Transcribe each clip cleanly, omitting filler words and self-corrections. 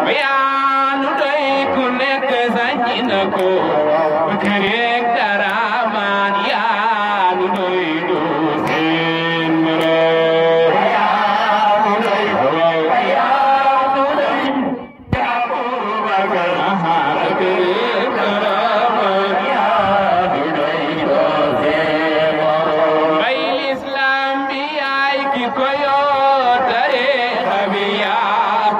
bayaanu doy ku nekk sañ na ko kerek daraman yaanu doy do seen moroom bayaanu doy jaabu bagal aha kerek daraman yaanu doy do seen moroom bay l'islam bi ay ki ko yor tariixa bi yaa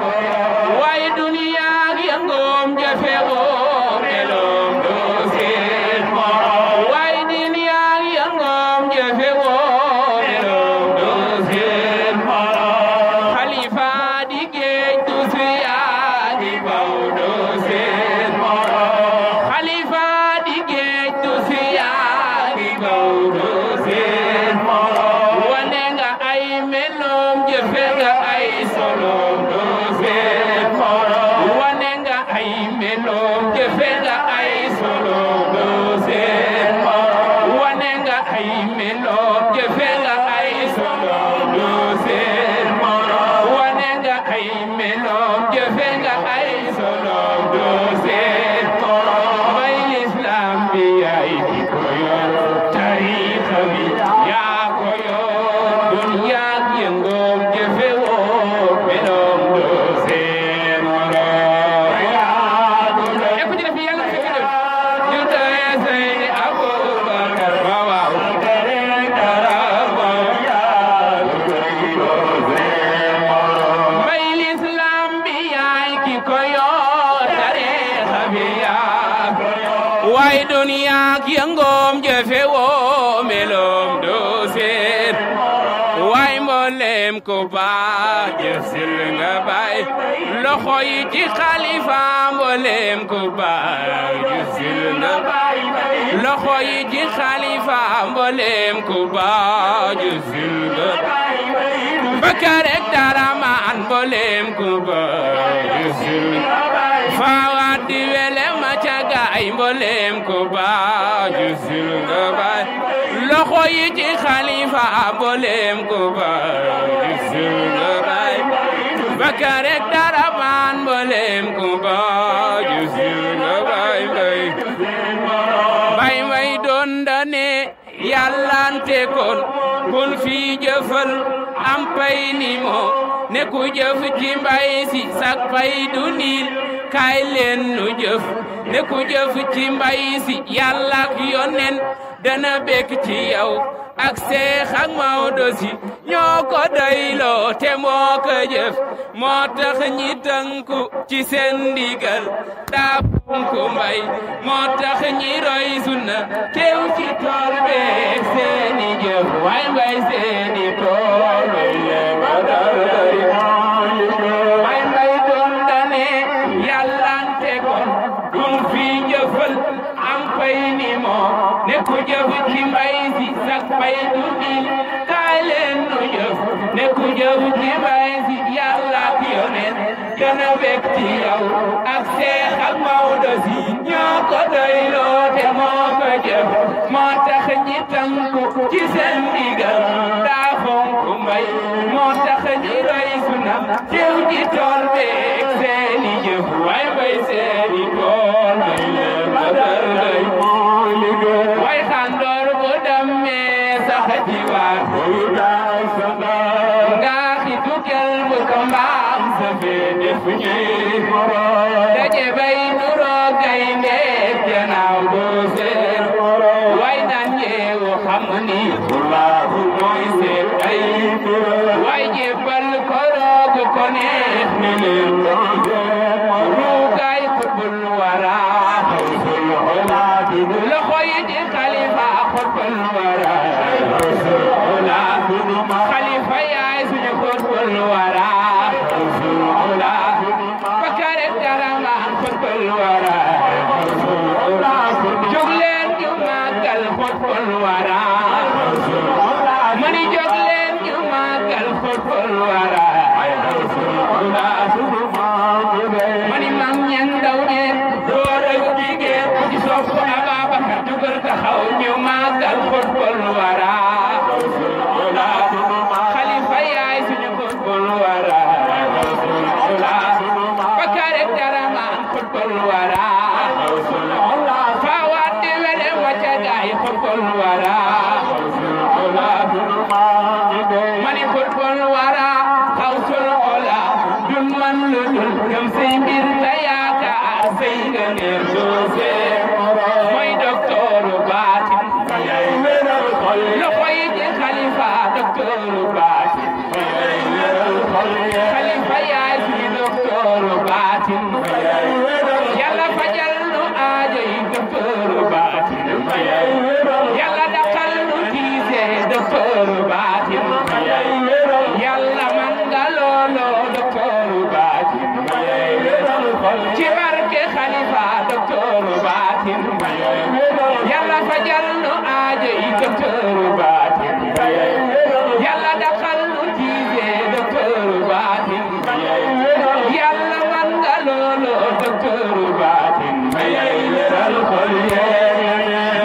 way duniya gi ngoom jafe woo meloom do seen moroom way duniya gi ngoom jafe woo meloom do seen moroom xalifa di géej du siyaa di baw do seen moroom xalifa di géej du siyaa di baw do seen moroom wane nga ay meloom jëfe nga ay soloom do seen moroom wane nga ay meloom jëfe nga ay soloom do seen moroom wane nga ay meloom jëfe nga ay soloom do seen moroom wane nga ay meloom jëfe nga ay soloom do seen moroom bay l'islam bi yaay ki ko yor tariixa bi yaa ko yor duniya gi ngoom jëfe woo meloom do seen moroom ku ci def yàlla fekk def ñu doy Seydi Abubakar ba waaw kerek daraman yaanu doy do seen moroom bay l'islam bi yaay ki ko yor tariixa bi yaa ko yor way duniya gi ngoom jëfe woo meloom do seen way mboolem ko ba jësil nga bay loxo yi ci xalifa mboolem ko ba jësil nga bay loxo yi ci xalifa mboolem ko ba jësil nga bay Bakarek daraman mboolem ko ba jësil nga bay faawaat di wele ma ca gaay mboolem ko ba jësil nga bay loxo yi ci xalifa mboolem ko ba jësil nga bay Bakarek daraman mboolem ko ba jësil nga bay bay doon dane yàllante kon kun fi jëfal am pay ni moo ne ku jëf ci mbay si sak pay du niil kaay leen nu jëf ne ku jëf ci mbay si yàlla ak yonen dana bekk ci yow ak Seex ak Maodo Si ñoo ko doyloo te moo ko jëf moo tax ñi tënku ci seen ndigal daa fonku mbay moo tax ñi roy sunna teew ci tool beek seeni jëf way mbay seeni tool way mbay doon dane yàllante kon dun fi jëfal am pay ni moo ne ku jëf ci mbay si sak pay du niil kaay leen nu jëf ne ku jëf ci mbay si yàlla ak yonen dana bekk ci yow ak Seex ak Maodo Si ñoo ko doyloo te moo ko jëf moo tax ñi tënku ci seen ndigal daa fonku mbay moo tax ñi roy sunna teew ci tool beek seeni jëf way mbay seeni tool may leen ma dal day way xandoor bu dammee sax ci waar nga xitu kel bu ko mbaam sa fee def ñuy daje bay nuroo gaynde janaaw doo seen way nan yeewu xam ni Allahu mooy seen ay way jébbal ko roogu ko neex ni leen ruugaay xutbul wara xawsul xolaat loxo yi di xalifa xutbul wara xawsul xolaat xalifa yaay suñu xutbul wara xawsul xolaat Bakarek daraman xutbul wara xawsul xolaat jóg leen ñu màggal xutbul wara xawsul xolaat mani jóg leen ñu màggal xutbul wara xawsul xolaat mani mag ñan ndaw ñe góor ak jigéen ci sopp Ababakar jugal taxaw ñu màggal xutbul wara الورى فوات ولي وجداي حب الورى ملك الورى خوف العلا دون من لدن كم سيمير تياك أرسيغن الدوسي موي دكتور باتي لخويت خليفة دكتور باتي خليفة ياسي دكتور باتي يلا فجلنو آجي دكتور باتي يلا دقلنو تيزي دكتور باتي يلا منغلولو دكتور باتي جبرك خليفة دكتور باتي يلا فجلنو آجي دكتور باتي يلا دخلنو تيزي دكتور باتي يلا منغلولو دكتور باتي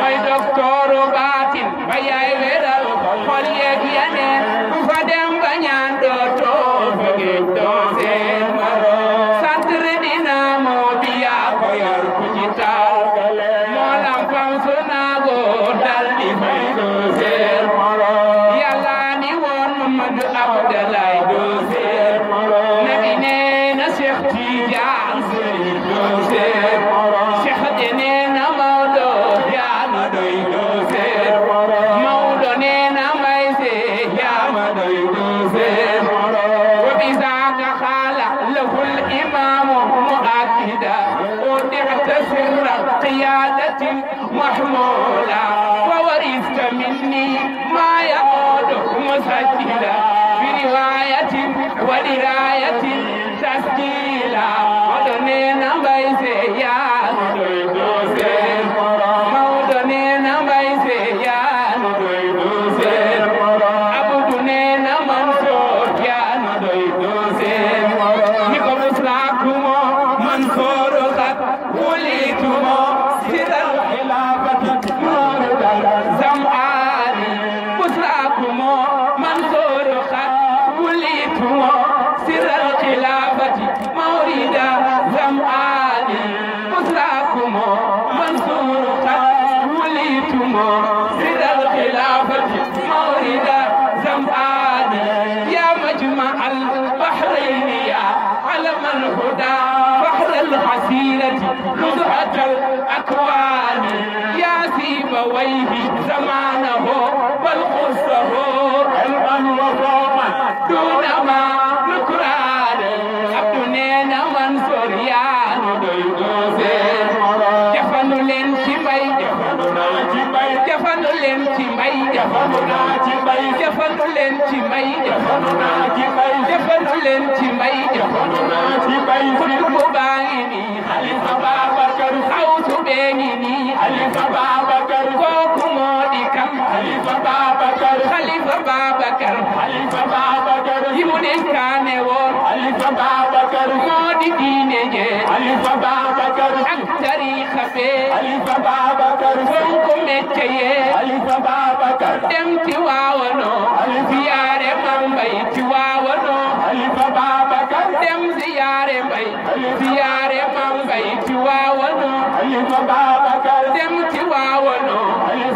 ماي دكتور باتي ماي ويرال خوليك ياني فدم بانيان دوتو فغيتو سين مارو سانتر دينامو بيا كوير كوجيتال مولام فامسوناغو دالدي فايدو سين مارو يالا ني وون محمد عبد الله دو سين مارو نبي نينا شيخ تيجان سين دو سين مارو شيخ دينا مودو يا ندوي دو سين مارو مودو نينا مايسي يا مدوي دو سين مارو وبذاك خالا له الامام مؤكدا ودعت سر قيادة محمولا وورثت مني ما يعود مسجلا برواية ودراية تسجيلا ودنينا بيسي يا ندوي دو سين مودنينا بيسي يا ندوي دو سين abudunena mansoor yaa na doy dooseen ni ko muslaakumo mansoor xat wulitumo siral xilaafati zam'aani muslaakumo mansoor xat wulitumo siral xilaafati mawrida zam'aani muslaakumo mansoor xat wulitumo siral xilaafati mawrida زمآني يا مجمع البحرين يا علم الهدى بحر الحسيرة نزهة الأكوان يا سيبويه زمانه بل خصه علما وفوما دون ما نكران عبدنا منصور يا ندوي دوسين جفن لنتي مي جفن لنتي مي jafandu leen ci may jafandu leen ci may kutubu baa ngi nii Xalifa Babacar xawsu bee ngi nii Xalifa Babacar kooku moo di kam Xalifa Babacar yi mu dénkaane woon Xalifa Babacar moo di diine jee Xalifa Babacar ak tariixa bee Xalifa Babacar fonku mecce yee Xalifa Babacar dem ci waawano ziyaare Mambay ci waawano Xalifa Babacar dem ziyaare Mbay ziyaare Mambay ci waawano Xalifa Babacar dem ci waawano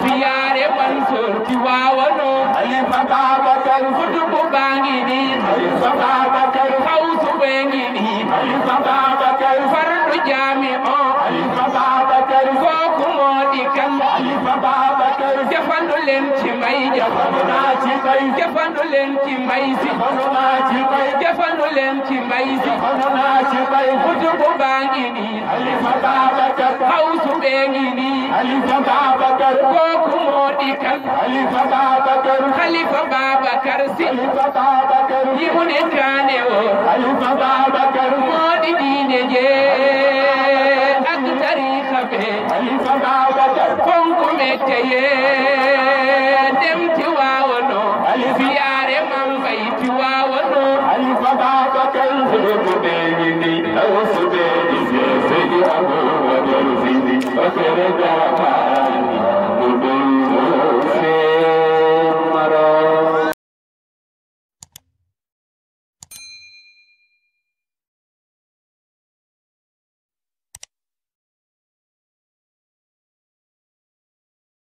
ziyaare Mansour ci waawano Xalifa Babacar kutubu baa ngi nii Xalifa Babacar xawsu bee ngi nii Xalifa Babacar fardu jaami o Xalifa Babacar kooku moo di kan Xalifa Babacar jafandu leen ci mbay jafandu naa ci mbay jafandu leen ci mbay si jafandu naa ci mbay jafandu leen ci mbay si jafandu naa ci mbay kutubu baa ngi nii Xalifa Babacar xawsu bee ngi nii Xalifa Babacar kooku moo di kan Xalifa Babacar Xalifa Babacar si Xalifa Babacar yi mu nekkaane woo Xalifa Babacar moo di diine jee ak tariixa bee Xalifa Babacar fonku mecce yee dem ci waawano ziyaare Mambay ci waawano Xalifa Babacar kutubu bee ngi nii xawsu bee ngi nii Seydi Abubakar Sidi